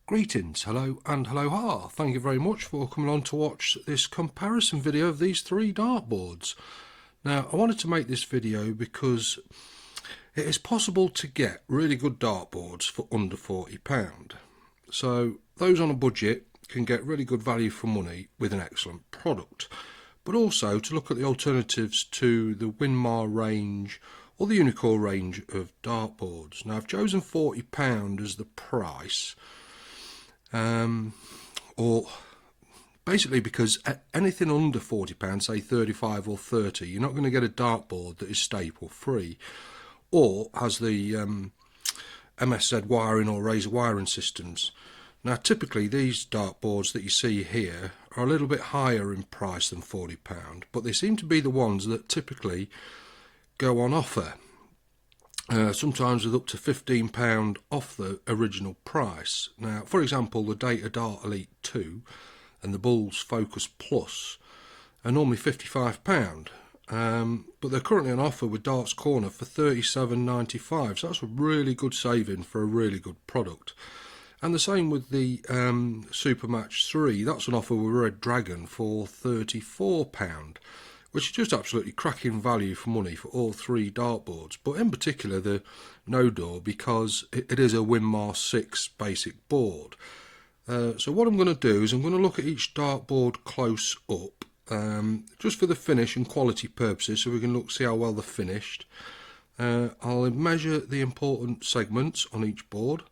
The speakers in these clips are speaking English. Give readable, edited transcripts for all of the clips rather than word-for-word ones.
Greetings, hello and hello ha. Thank you very much for coming on to watch this comparison video of these three dartboards. Now I wanted to make this video because it is possible to get really good dartboards for under £40. So those on a budget can get really good value for money with an excellent product. But also to look at the alternatives to the Winmar range or the Unicore range of dartboards. Now I've chosen £40 as the price. Or basically because anything under £40, say 35 or 30, you're not going to get a dartboard that is staple free or has the MSZ wiring or razor wiring systems. Now typically these dartboards that you see here are a little bit higher in price than £40, but they seem to be the ones that typically go on offer. Sometimes with up to £15 off the original price. Now, for example, the Datadart elite2 and the Bulls Focus Plus are normally £55, but they're currently on offer with Darts Corner for £37.95. So that's a really good saving for a really good product. And the same with the Supamatch3. That's on offer with Red Dragon for £34. Which is just absolutely cracking value for money for all three dartboards, but in particular the Nodor, because it is a Winmar 6 basic board. So what I'm going to do is I'm going to look at each dartboard close up, just for the finish and quality purposes, so we can see how well they're finished. I'll measure the important segments on each board,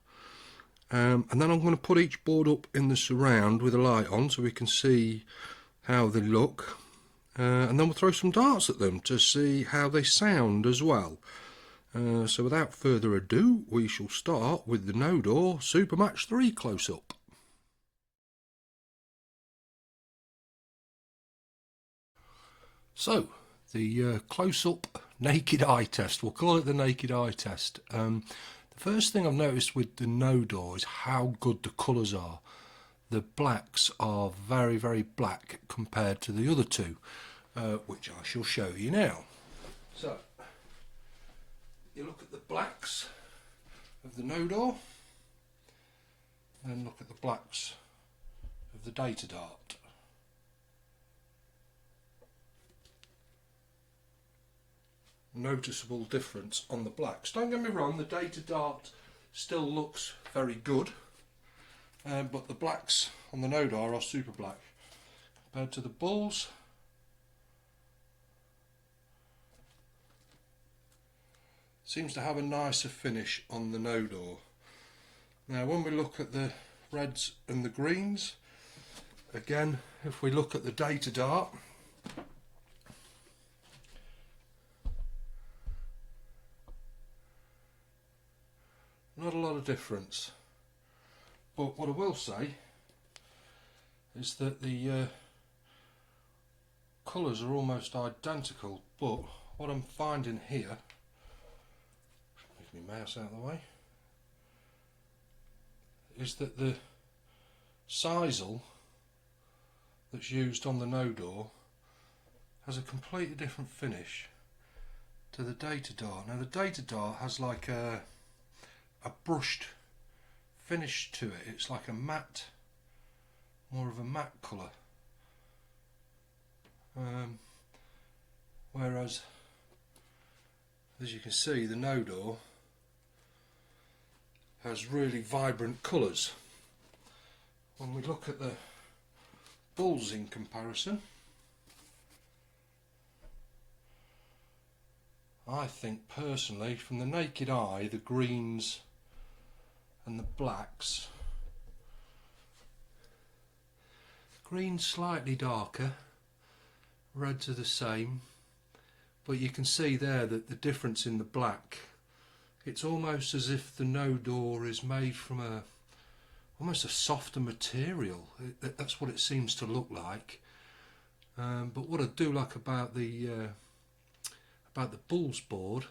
and then I'm going to put each board up in the surround with a light on so we can see how they look. And then we'll throw some darts at them to see how they sound as well. So without further ado, we shall start with the Nodor Supamatch3 close-up. So, the close-up naked eye test, we'll call it the naked eye test. The first thing I've noticed with the Nodor is how good the colours are. The blacks are very, very black compared to the other two, which I shall show you now. So, you look at the blacks of the Nodor, and look at the blacks of the Datadart. Noticeable difference on the blacks. Don't get me wrong, the Datadart still looks very good. But the blacks on the Nodor are super black compared to the Bulls. Seems to have a nicer finish on the Nodor. Now when we look at the reds and the greens, again if we look at the Datadart, not a lot of difference. But what I will say is that the colours are almost identical, but what I'm finding here, move my mouse out of the way, is that the sisal that's used on the Nodor has a completely different finish to the Datadart. Now the Datadart has like a brushed finish to it. It's like a matte, more of a matte colour, whereas as you can see the Nodor has really vibrant colours. When we look at the Bulls in comparison, I think personally from the naked eye the greens and the blacks, green slightly darker, reds are the same, but you can see there that the difference in the black, it's almost as if the Nodor is made from almost a softer material. That's what it seems to look like. But what I do like about the Bulls board,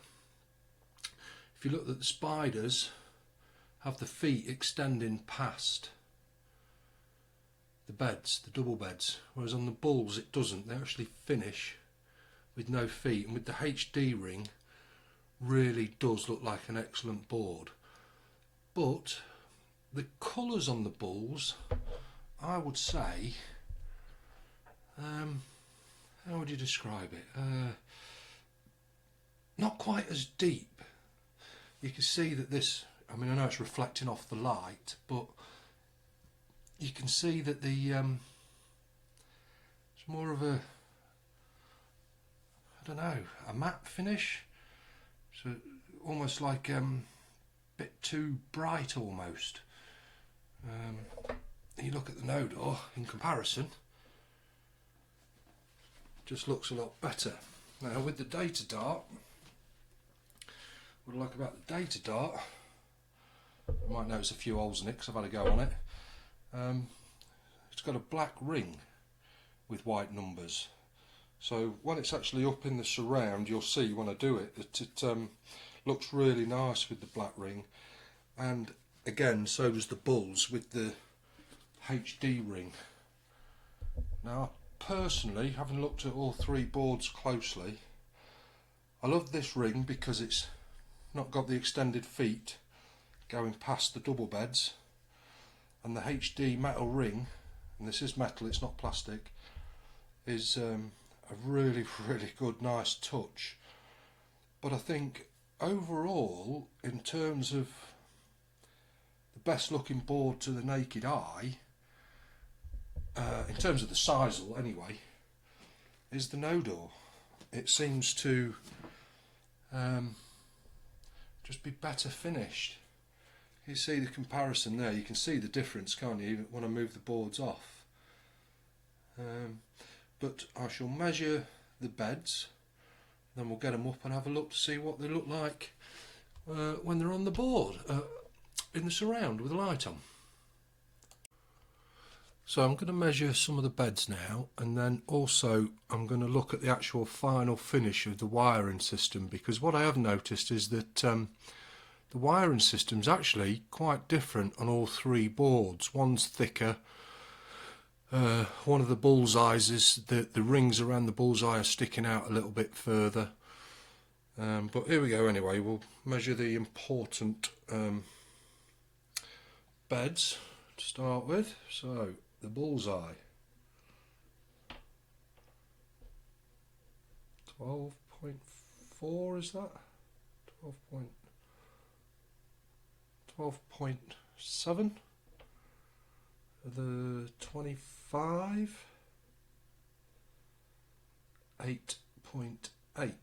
if you look at the spiders, have the feet extending past the beds, the double beds, whereas on the Bulls it doesn't. They actually finish with no feet, and with the HD ring really does look like an excellent board. But the colours on the bulls, I would say, how would you describe it? Not quite as deep. You can see that this, I mean, I know it's reflecting off the light, but you can see that the it's more of a, I don't know, a matte finish. So almost like bit too bright almost. You look at the Nodor in comparison, just looks a lot better. Now with the Datadart, what I like about the Datadart, you might notice a few holes in it because I've had a go on it. It's got a black ring with white numbers. So when it's actually up in the surround, you'll see when I do it that it looks really nice with the black ring. And again, so does the bulls with the HD ring. Now personally, having looked at all three boards closely, I love this ring because it's not got the extended feet going past the double beds, and the HD metal ring, and this is metal, it's not plastic, is a really good nice touch. But I think overall, in terms of the best looking board to the naked eye, in terms of the sisal anyway, is the Nodor. It seems to just be better finished. You see the comparison there, you can see the difference, can't you, when I move the boards off. But I shall measure the beds, then we'll get them up and have a look to see what they look like when they're on the board, in the surround with the light on. So I'm going to measure some of the beds now, and then also I'm going to look at the actual final finish of the wiring system, because what I have noticed is that the wiring system is actually quite different on all three boards. One's thicker, one of the bullseyes is the rings around the bullseye are sticking out a little bit further. But here we go anyway, we'll measure the important beds to start with. So the bullseye, 12.4 is that? 12.7. The 25, 8.8.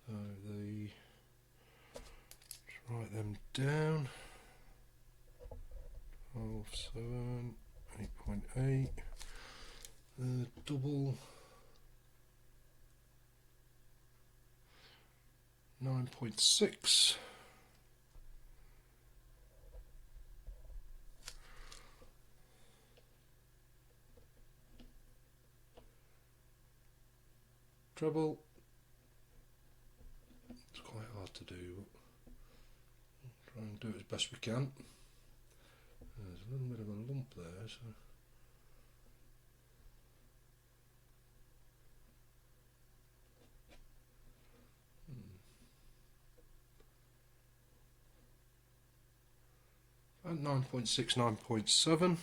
So let's write them down. 12.7, 8.8. The double, 9.6. Treble, it's quite hard to do, but we'll try and do it as best we can. There's a little bit of a lump there, so 9.6, 9.7.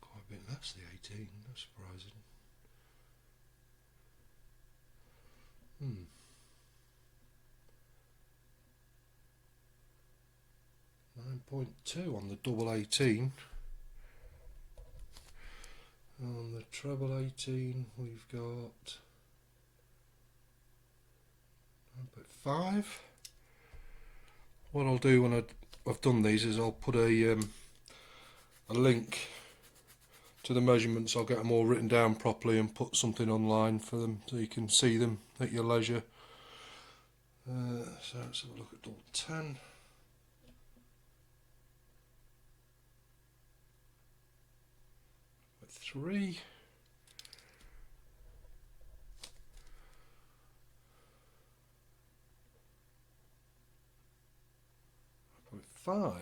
Quite a bit less, the 18, that's surprising. 9.2 on the double 18. On the treble 18 we've got 9.5. What I'll do when I've done these is I'll put a link to the measurements. I'll get them all written down properly and put something online for them so you can see them at your leisure. So let's have a look at double 10. Three. So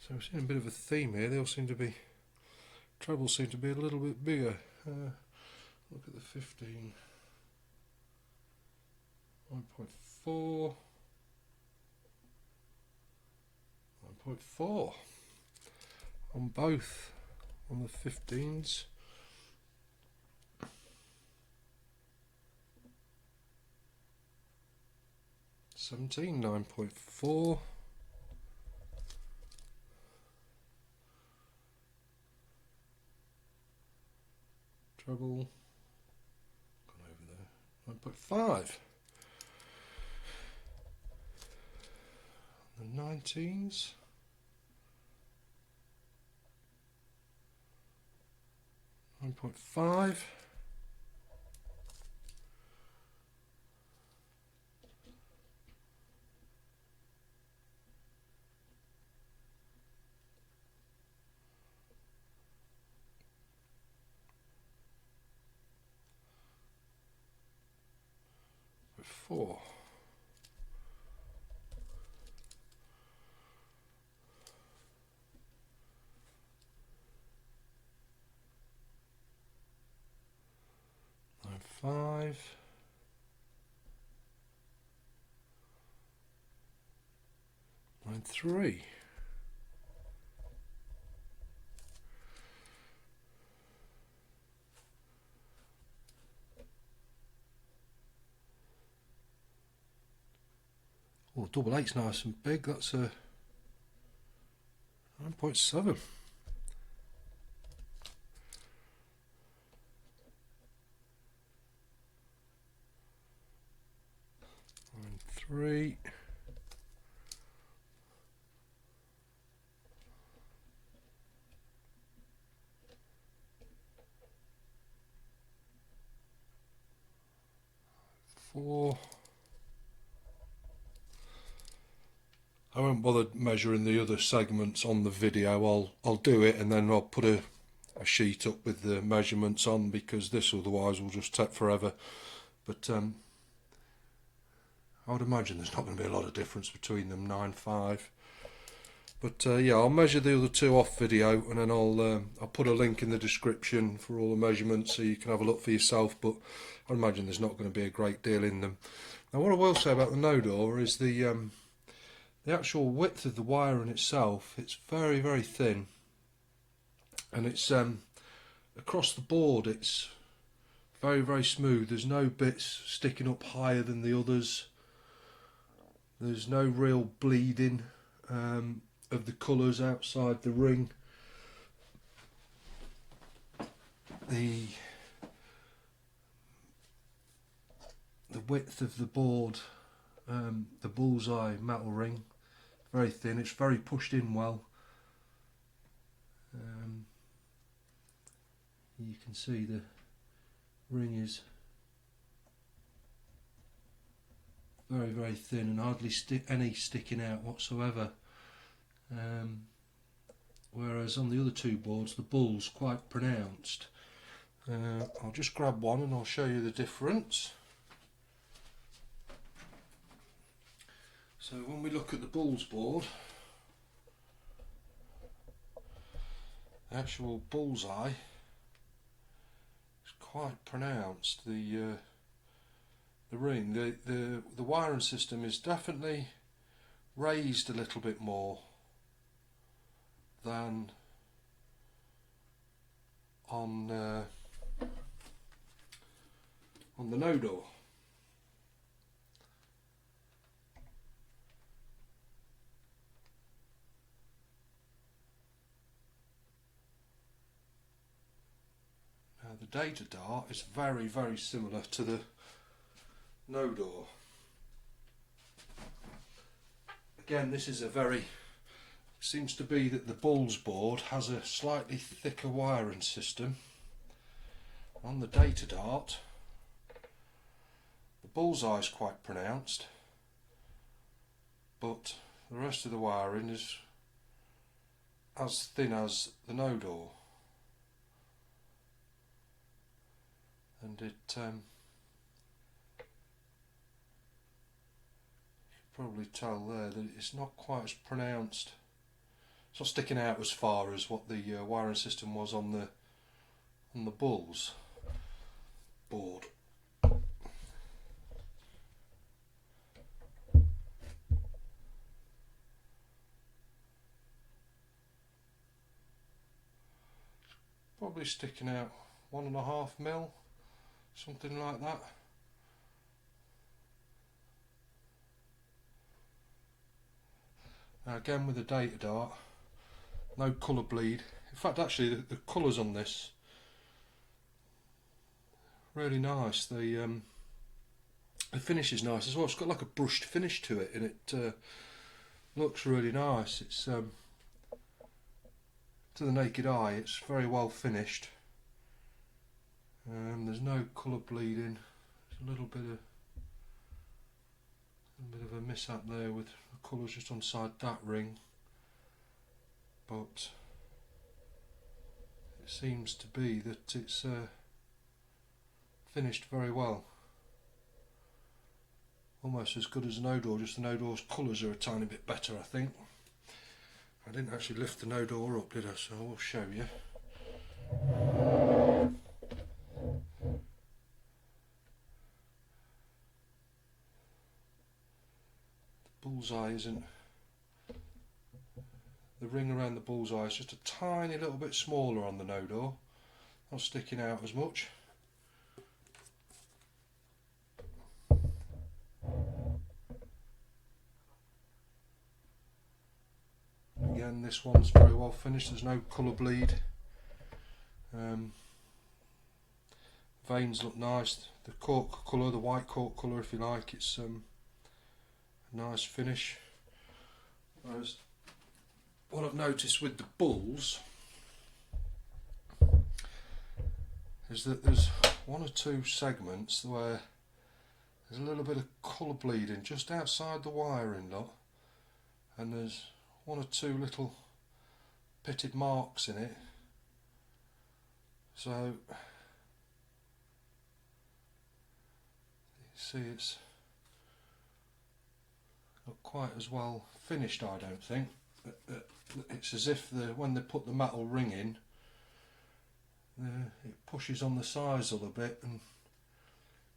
we're seeing a bit of a theme here. They all seem to be, trebles seem to be a little bit bigger. Look at the 15. 9.4. 9.4 on both, on the 15s. Seventeen, 9.4. Treble, gone over there, 9.5. The 19s, 9.5. Four. Five. Line 3. Oh, double eight's nice and big. That's a 9.7. Line 3. Four. I won't bother measuring the other segments on the video. I'll do it and then I'll put a sheet up with the measurements on, because this otherwise will just take forever. But I would imagine there's not going to be a lot of difference between them, 9.5. But yeah, I'll measure the other two off video, and then I'll put a link in the description for all the measurements so you can have a look for yourself. But I imagine there's not going to be a great deal in them. Now, what I will say about the Nodor is the actual width of the wire in itself. It's very, very thin, and it's across the board it's very, very smooth. There's no bits sticking up higher than the others. There's no real bleeding of the colours outside the ring. The width of the board, the bullseye metal ring, very thin. It's very pushed in well. You can see the ring is very, very thin and hardly any sticking out whatsoever. Whereas on the other two boards the bull's quite pronounced. I'll just grab one and I'll show you the difference. So when we look at the bull's board, the actual bullseye is quite pronounced. The ring, the wiring system is definitely raised a little bit more than on the Nodor. Now the Datadart is very, very similar to the Nodor. Again, this is seems to be that the bull's board has a slightly thicker wiring system. On the Datadart, the bullseye is quite pronounced, but the rest of the wiring is as thin as the Nodor, and it Probably tell there that it's not quite as pronounced. It's not sticking out as far as what the wiring system was on the Bulls board. Probably sticking out 1.5 mil, something like that. Now again with the Datadart, no colour bleed. In fact, actually the colours on this really nice. The finish is nice as well. It's got like a brushed finish to it, and it looks really nice. It's to the naked eye, it's very well finished. There's no colour bleeding. There's a little bit of a mishap there with the colours just on side that ring, but it seems to be that it's finished very well. Almost as good as Nodor, just the Nodor's colours are a tiny bit better, I think. I didn't actually lift the Nodor up, did I? So I will show you. The bullseye isn't... The ring around the bullseye is just a tiny little bit smaller on the Nodor. Not sticking out as much. Again, this one's very well finished. There's no colour bleed. Veins look nice. The cork colour, the white cork colour, if you like, it's a nice finish. Whereas what I've noticed with the Bulls is that there's one or two segments where there's a little bit of colour bleeding just outside the wiring lot, and there's one or two little pitted marks in it. So you see, it's not quite as well finished, I don't think. It's as if when they put the metal ring in, it pushes on the sides a little bit and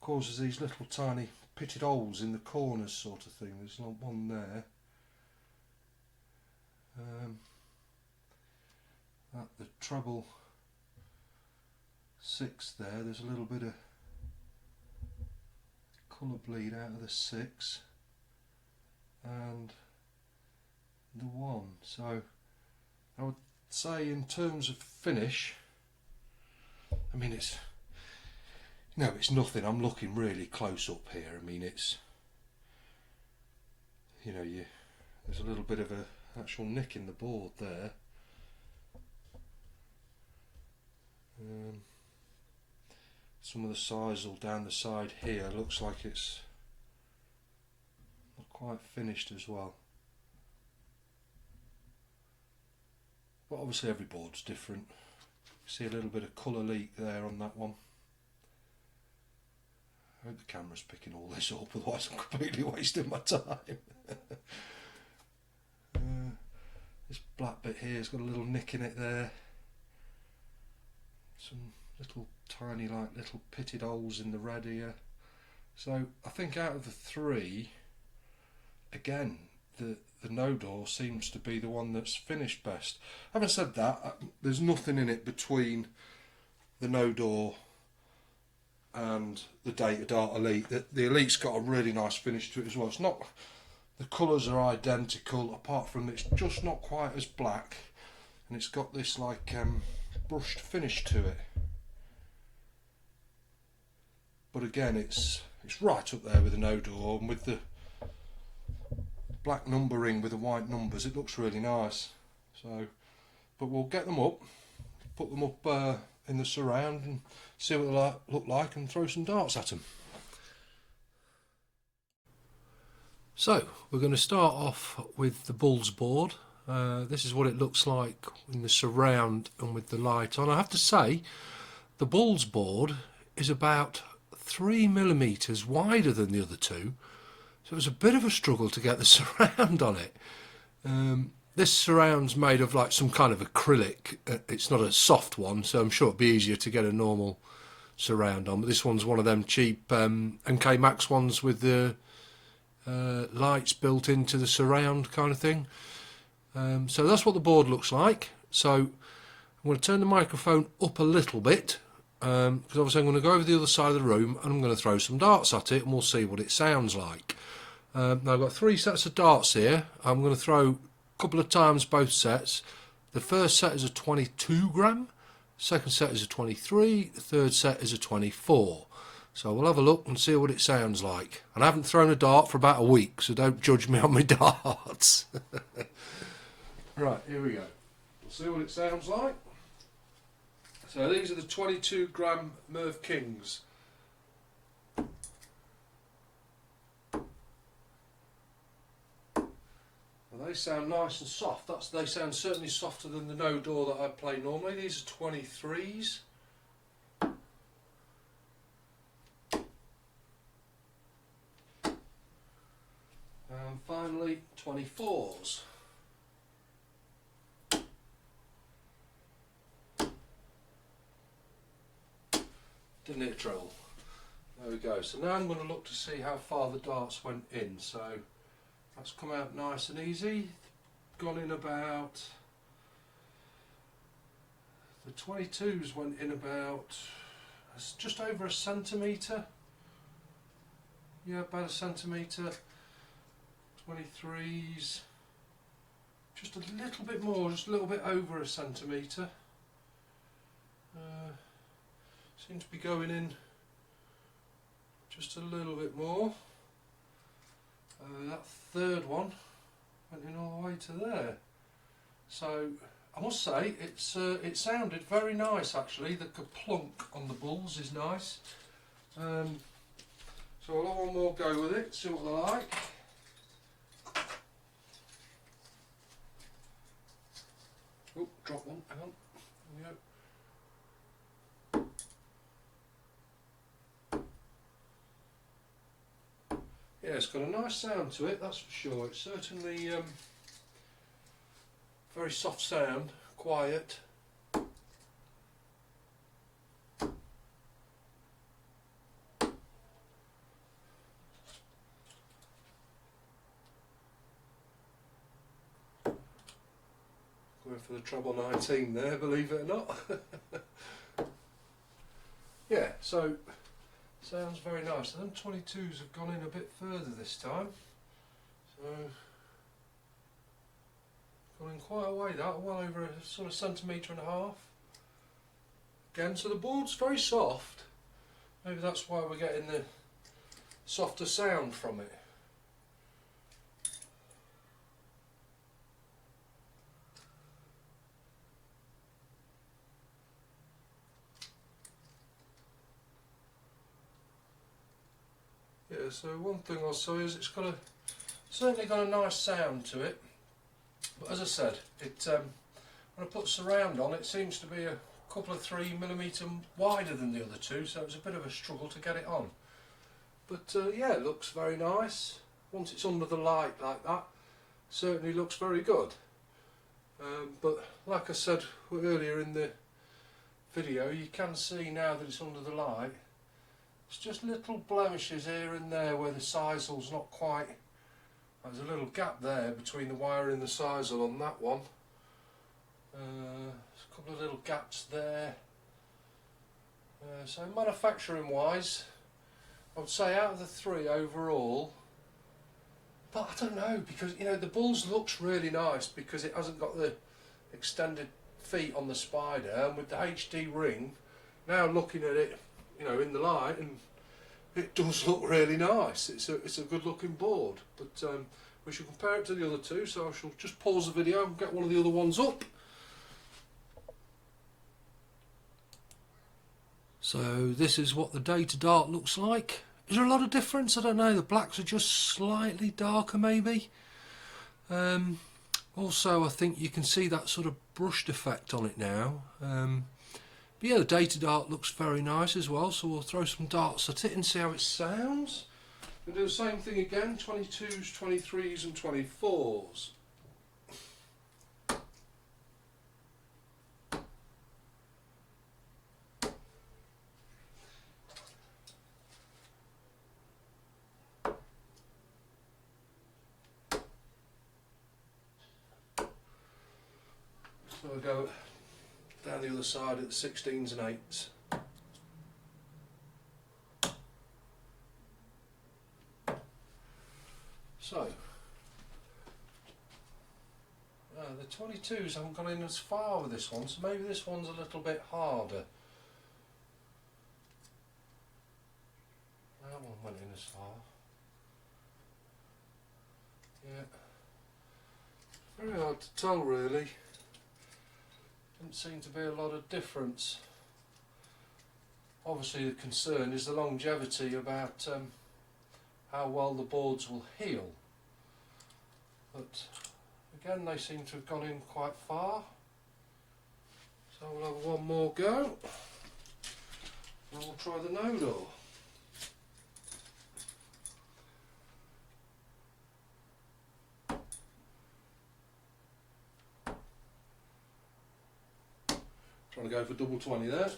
causes these little tiny pitted holes in the corners, sort of thing. There's one there. At the treble 6 there, there's a little bit of colour bleed out of the 6 and the 1. So I would say in terms of finish, I mean, it's nothing. I'm looking really close up here. I mean, it's, you know, there's a little bit of a actual nick in the board there. Some of the sisal down the side here looks like it's not quite finished as well. But obviously every board's different. You see a little bit of colour leak there on that one. I hope the camera's picking all this up, otherwise I'm completely wasting my time. This black bit here has got a little nick in it there. Some little tiny, like little pitted holes in the red here. So I think out of the 3, again, the Nodor seems to be the one that's finished best. Having said that, there's nothing in it between the Nodor and the Datadart Elite. The Elite's got a really nice finish to it as well. It's not, the colours are identical, apart from it's just not quite as black, and it's got this like brushed finish to it. But again, it's right up there with the Nodor, and with the black numbering with the white numbers, it looks really nice. So, but we'll get them up, put them up in the surround and see what they look like, and throw some darts at them. So we're going to start off with the Bulls board. This is what it looks like in the surround and with the light on. I have to say, the Bulls board is about 3mm wider than the other two, So it was a bit of a struggle to get the surround on it. This surround's made of like some kind of acrylic. It's not a soft one, so I'm sure it'd be easier to get a normal surround on. But this one's one of them cheap MK Max ones with the lights built into the surround kind of thing. So that's what the board looks like. So I'm going to turn the microphone up a little bit, because obviously I'm going to go over the other side of the room and I'm going to throw some darts at it and we'll see what it sounds like. Now I've got 3 sets of darts here. I'm going to throw a couple of times both sets. The first set is a 22 gram, second set is a 23, the third set is a 24. So we'll have a look and see what it sounds like. And I haven't thrown a dart for about a week, so don't judge me on my darts. Right, here we go. We'll see what it sounds like. So these are the 22 gram Merv Kings. Well, they sound nice and soft. They sound certainly softer than the Nodor that I play normally. These are 23s. And finally 24s. Didn't it troll? There we go. So now I'm going to look to see how far the darts went in. So that's come out nice and easy. Gone in about, the 22s went in about just over a centimetre. Yeah, about a centimetre. 23s just a little bit more, just a little bit over a centimetre. Seems to be going in just a little bit more. That third one went in all the way to there. So I must say it sounded very nice actually. The kaplunk on the bulls is nice. So I'll have one more go with it, see what they're like. Oh, drop one, hang on. There we go. Yeah, it's got a nice sound to it, that's for sure. It's certainly very soft sound, quiet. Going for the treble 19 there, believe it or not. Yeah, so sounds very nice. And them 22s have gone in a bit further this time. So gone in quite a way, that, well over a sort of centimetre and a half. Again, so the board's very soft. Maybe that's why we're getting the softer sound from it. Yeah, so one thing I'll say is it's certainly got a nice sound to it. But as I said, when I put surround on, it seems to be a couple of 3mm wider than the other two, so it was a bit of a struggle to get it on. But yeah, it looks very nice. Once it's under the light like that, certainly looks very good. But like I said earlier in the video, you can see now that it's under the light, it's just little blemishes here and there where the sizel's not quite. There's a little gap there between the wire and the sisal on that one. There's a couple of little gaps there. So manufacturing wise, I would say out of the 3 overall, but I don't know, because you know the Bulls looks really nice because it hasn't got the extended feet on the Spider, and with the HD ring, now looking at it, you know, in the light, and it does look really nice. It's a good looking board, but we shall compare it to the other two, so I shall just pause the video and get one of the other ones up. So this is what the Datadart looks like. Is there a lot of difference? I don't know, the blacks are just slightly darker maybe. Also I think you can see that sort of brushed effect on it now. But yeah, the Datadart looks very nice as well, so we'll throw some darts at it and see how it sounds. We do the same thing again, 22s, 23s and 24s. So I go down the other side at the 16s and 8s. So, the 22s haven't gone in as far with this one, so maybe this one's a little bit harder. That one went in as far. Yeah. Very hard to tell really. Didn't seem to be a lot of difference. Obviously the concern is the longevity about how well the boards will heal. But again they seem to have gone in quite far. So we'll have one more go and we'll try the Nodor. Trying to go for double 20 there.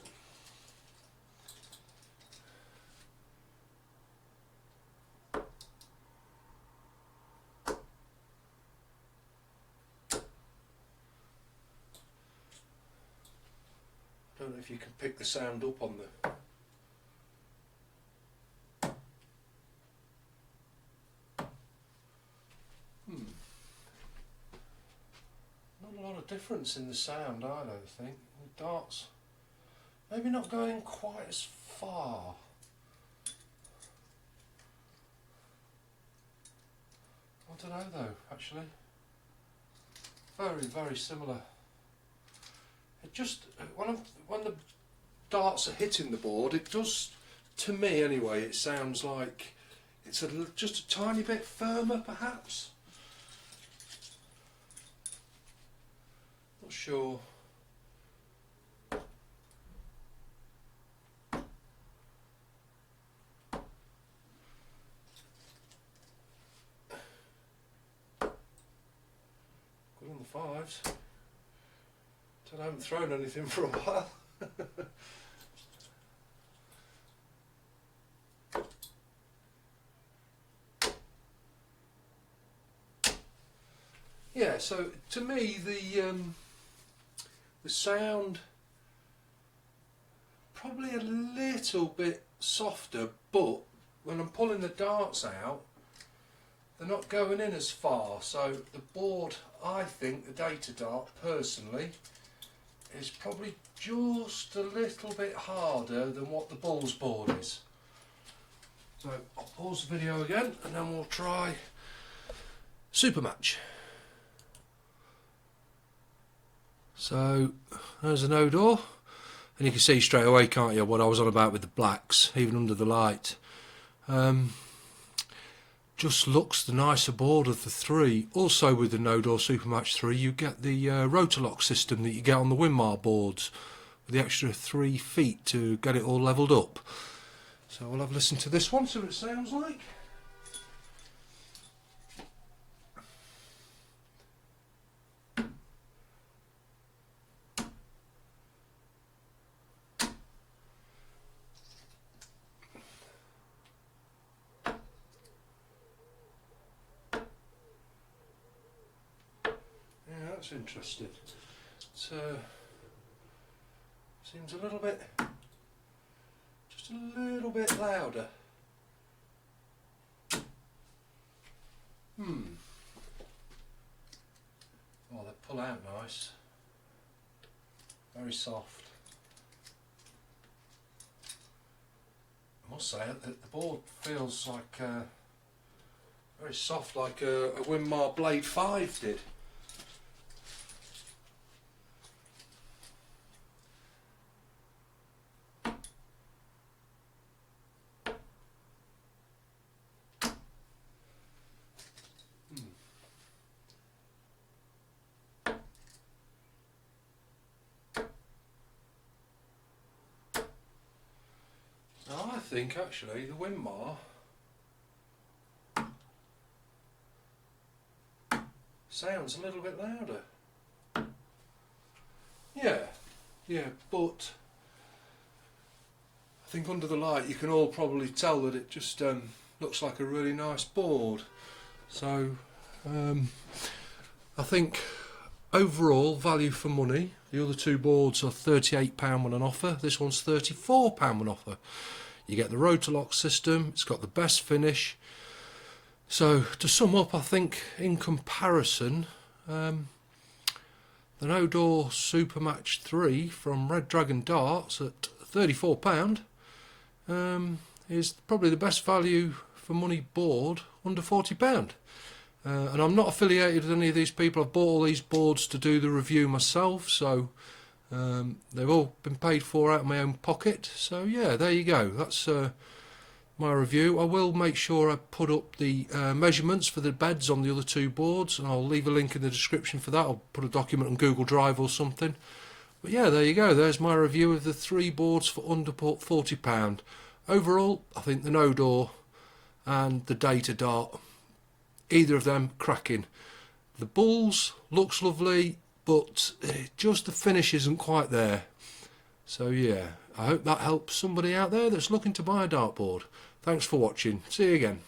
Don't know if you can pick the sound up on the Not a lot of difference in the sound, I don't think. The darts maybe not going quite as far. I don't know though, actually. Very, very similar. It just when the darts are hitting the board, it does, to me anyway, it sounds like it's just a tiny bit firmer, perhaps. Not sure. Good on the fives. I haven't thrown anything for a while. Yeah, so to me the sound probably a little bit softer, but when I'm pulling the darts out, they're not going in as far. So the board, I think, the Datadart personally, is probably just a little bit harder than what the Bulls board is. So I'll pause the video again and then we'll try Supamatch. So there's a Nodor, and you can see straight away, can't you, what I was on about with the blacks, even under the light. Just looks the nicer board of the three. Also with the Nodor Supamatch3 you get the rotor lock system that you get on the Winmar boards, with the extra 3 feet to get it all levelled up. So we'll have a listen to this one, see what it sounds like. That's interesting. So seems a little bit, just a little bit louder. Oh, they pull out nice. Very soft. I must say that the board feels like very soft, like a Winmar Blade 5 did. I think actually the Winmar sounds a little bit louder. Yeah, but I think under the light you can all probably tell that it just looks like a really nice board. So I think overall value for money, the other two boards are £38 on an offer, this one's £34 on offer. You get the rotor lock system, it's got the best finish. So to sum up, I think in comparison, the Nodor Supamatch3 from Red Dragon Darts at £34 is probably the best value for money board under £40. And I'm not affiliated with any of these people. I've bought all these boards to do the review myself, so they've all been paid for out of my own pocket. So yeah, there you go, that's my review. I will make sure I put up the measurements for the beds on the other two boards, and I'll leave a link in the description for that. I'll put a document on Google Drive or something. But yeah, there you go, there's my review of the three boards for under £40. Overall, I think the Nodor and the Datadart, either of them cracking. The Bulls looks lovely, but just the finish isn't quite there. So yeah, I hope that helps somebody out there that's looking to buy a dartboard. Thanks for watching. See you again.